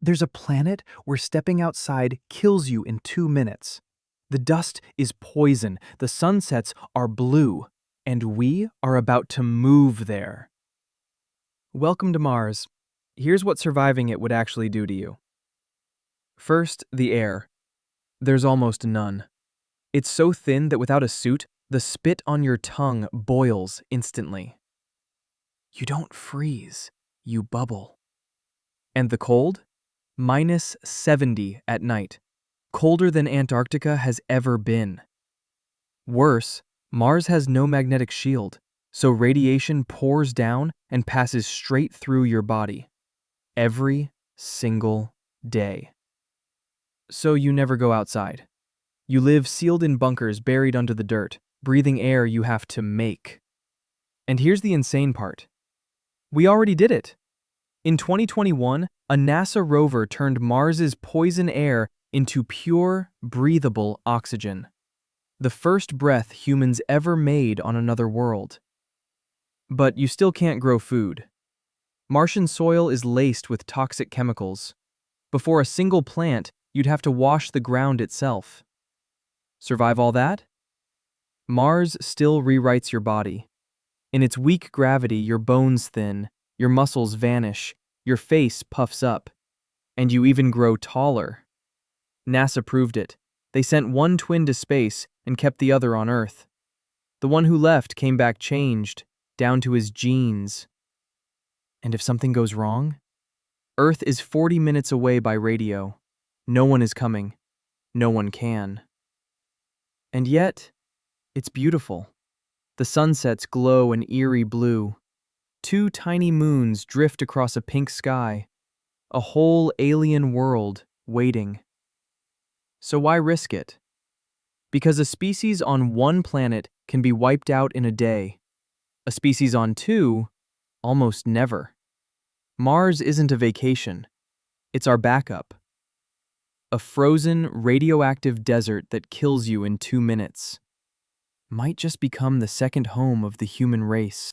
There's a planet where stepping outside kills you in 2 minutes. The dust is poison, the sunsets are blue, and we are about to move there. Welcome to Mars. Here's what surviving it would actually do to you. First, the air. There's almost none. It's so thin that without a suit, the spit on your tongue boils instantly. You don't freeze, you bubble. And the cold? -70 at night. Colder than Antarctica has ever been. Worse, Mars has no magnetic shield, so radiation pours down and passes straight through your body. Every single day. So you never go outside. You live sealed in bunkers buried under the dirt, breathing air you have to make. And here's the insane part. We already did it. In 2021, a NASA rover turned Mars's poison air into pure, breathable oxygen. The first breath humans ever made on another world. But you still can't grow food. Martian soil is laced with toxic chemicals. Before a single plant, you'd have to wash the ground itself. Survive all that? Mars still rewrites your body. In its weak gravity, your bones thin, your muscles vanish, your face puffs up, and you even grow taller. NASA proved it. They sent one twin to space and kept the other on Earth. The one who left came back changed, down to his genes. And if something goes wrong? Earth is 40 minutes away by radio. No one is coming. No one can. And yet, it's beautiful. The sunsets glow an eerie blue. 2 tiny moons drift across a pink sky. A whole alien world waiting. So why risk it? Because a species on one planet can be wiped out in a day. A species on 2, almost never. Mars isn't a vacation. It's our backup. A frozen, radioactive desert that kills you in 2 minutes. Might just become the second home of the human race.